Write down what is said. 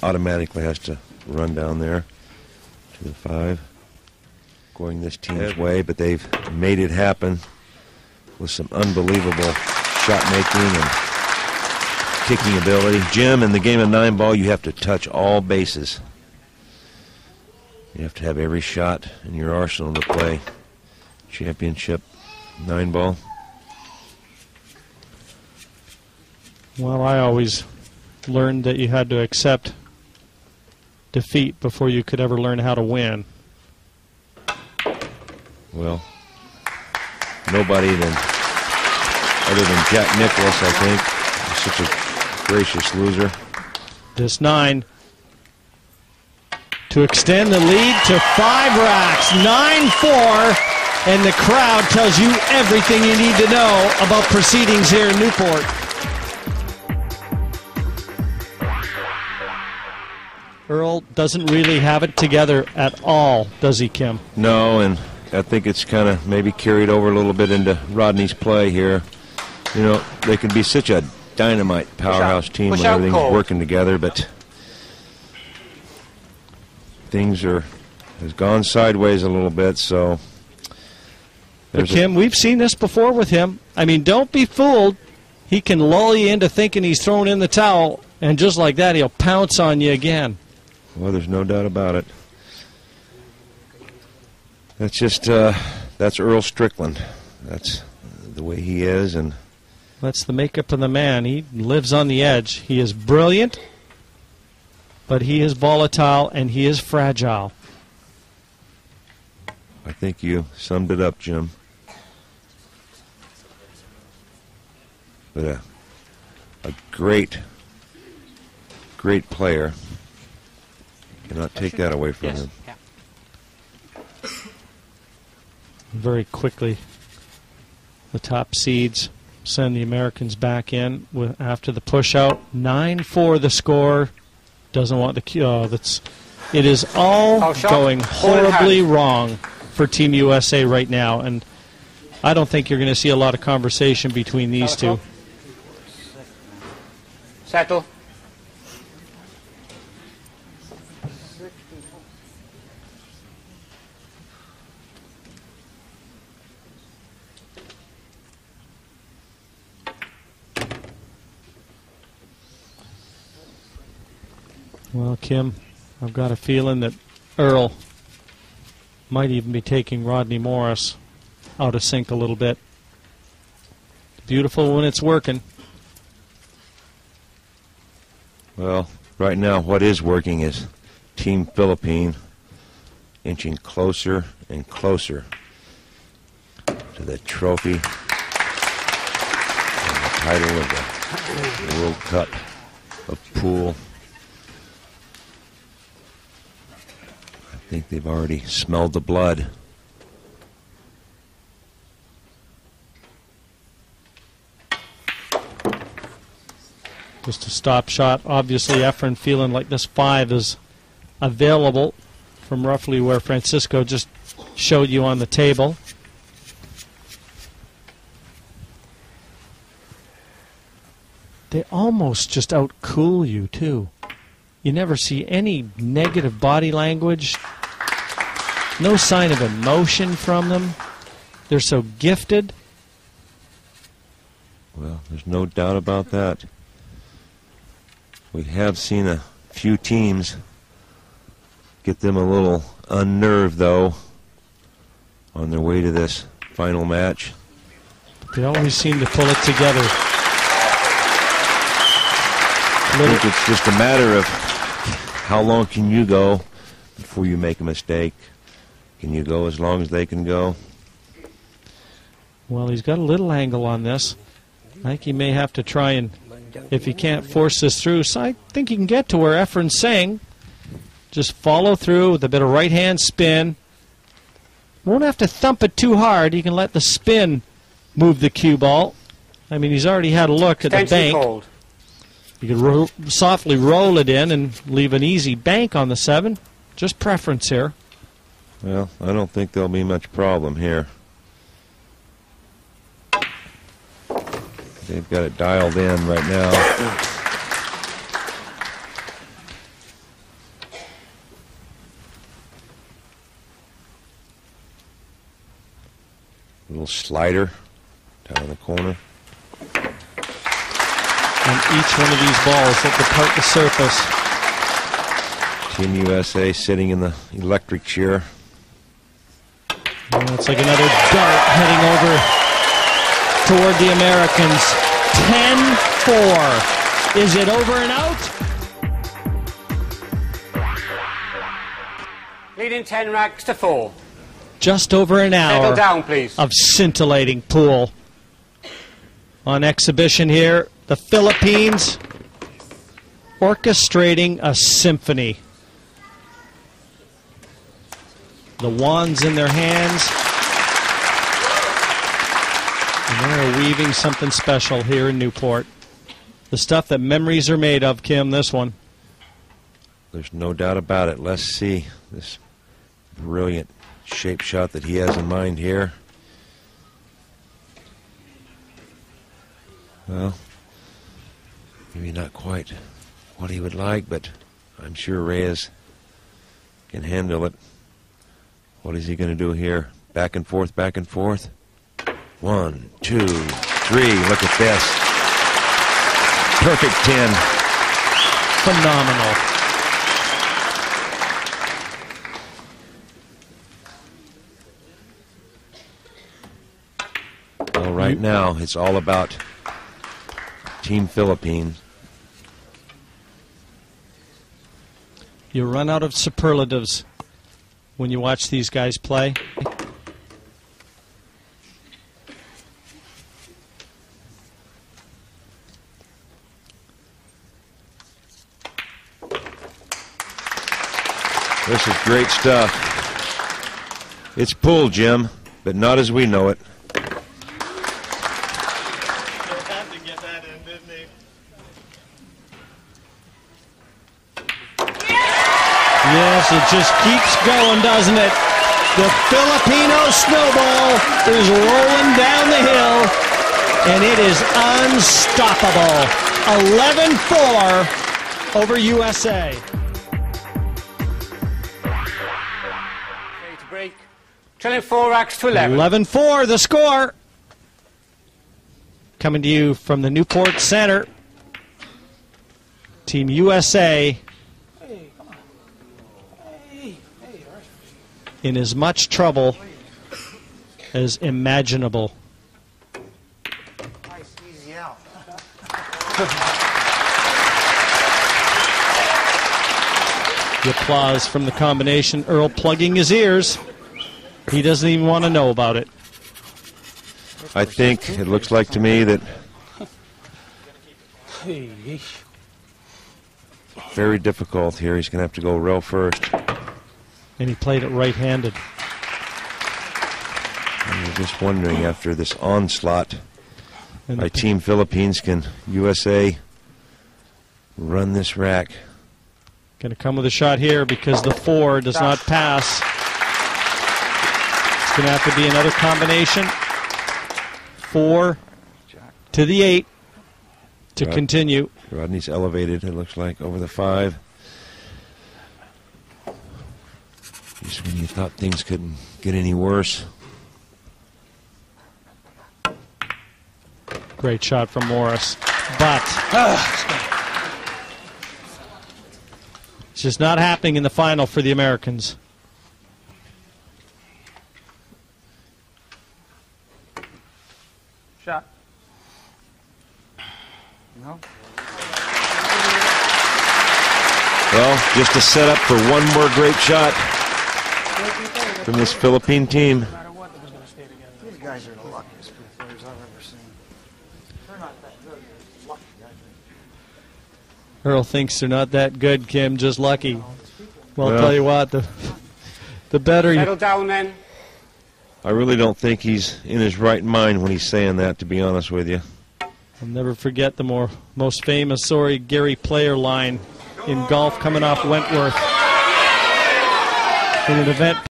automatically has to run down there to the 5, going this team's way, but they've made it happen with some unbelievable shot making and kicking ability. Jim, in the game of 9-ball, you have to touch all bases. You have to have every shot in your arsenal to play championship 9-ball. Well, I always learned that you had to accept defeat before you could ever learn how to win. Well, nobody other than Jack Nicklaus, I think, is such a gracious loser. This 9 to extend the lead to 5 racks, 9-4, and the crowd tells you everything you need to know about proceedings here in Newport. Earl doesn't really have it together at all, does he, Kim? No, and I think it's kind of maybe carried over a little bit into Rodney's play here. You know, they can be such a dynamite powerhouse team when everything's working together, but things has gone sideways a little bit, so. But Kim, we've seen this before with him. I mean, don't be fooled. He can lull you into thinking he's thrown in the towel, and just like that, he'll pounce on you again. Well, there's no doubt about it. That's just, that's Earl Strickland. That's the way he is, and that's the makeup of the man. He lives on the edge. He is brilliant, but he is volatile and he is fragile. I think you summed it up, Jim. But a great player. Cannot take that away from him. Yeah. Very quickly, the top seeds send the Americans back in after the push out. 9-4 the score. Doesn't want the it is all going horribly wrong for Team USA right now, and I don't think you're going to see a lot of conversation between these two. Settle. Well, Kim, I've got a feeling that Earl might even be taking Rodney Morris out of sync a little bit. Beautiful when it's working. Well, right now what is working is Team Philippine inching closer and closer to the trophy and the title of the World Cup of Pool. I think they've already smelled the blood. Just a stop shot. Obviously, Efren feeling like this 5 is available from roughly where Francisco just showed you on the table. They almost just outcool you, too. You never see any negative body language. No sign of emotion from them. They're so gifted. Well, there's no doubt about that. We have seen a few teams get them a little unnerved, though, on their way to this final match. They always seem to pull it together. I think it's just a matter of how long can you go before you make a mistake. Can you go as long as they can go? Well, he's got a little angle on this. I think he may have to try and, if he can't force this through, so I think he can get to where Efren's saying. Just follow through with a bit of right-hand spin. Won't have to thump it too hard. He can let the spin move the cue ball. I mean, he's already had a look at the bank. Cold. You could softly roll it in and leave an easy bank on the 7. Just preference here. Well, I don't think there'll be much problem here. They've got it dialed in right now. little slider down in the corner. And each one of these balls that depart the surface. Team USA sitting in the electric chair. And it's like another dart heading over toward the Americans. 10-4. Is it over and out? Leading 10 racks to 4. Just over an hour Settle down, please. of scintillating pool. On exhibition here, the Philippines orchestrating a symphony. The wands in their hands. And they're weaving something special here in Newport. The stuff that memories are made of, Kim, this one. There's no doubt about it. Let's see this brilliant shape shot that he has in mind here. Well, maybe not quite what he would like, but I'm sure Reyes can handle it. What is he going to do here? Back and forth, back and forth. 1, 2, 3. Look at this. Perfect 10. Phenomenal. Well, right now, it's all about Team Philippines. You run out of superlatives when you watch these guys play. This is great stuff. It's pulled, Jim, but not as we know it. Had to get that in, didn't he? Yes, it just keeps going, doesn't it? The Filipino snowball is rolling down the hill, and it is unstoppable. 11-4 over USA. Ready to break. Trailing 4 racks to 11. 11-4, the score. Coming to you from the Newport Center. Team USA in as much trouble as imaginable. The applause from the combination. Earl plugging his ears. He doesn't even want to know about it. I think it looks like to me that very difficult here. He's going to have to go rail first. And he played it right-handed. I'm just wondering, after this onslaught And by Team Philippines, can USA run this rack? going to come with a shot here because the 4 does not pass. It's going to have to be another combination. 4 to the 8 to continue. Rodney's elevated, it looks like, over the 5. Just when you thought things couldn't get any worse. Great shot from Morris. But it's just not happening in the final for the Americans. Shot. No. Well, just a setup for one more great shot from this Philippine team. These guys are the luckiest players I've ever seen. They're not that good. They're lucky guys. Earl thinks they're not that good, Kim, just lucky. Well, I'll Well, tell you what, the better you... Settle down then. I really don't think he's in his right mind when he's saying that, to be honest with you. I'll never forget the most famous Gary Player line in golf coming off Wentworth in an event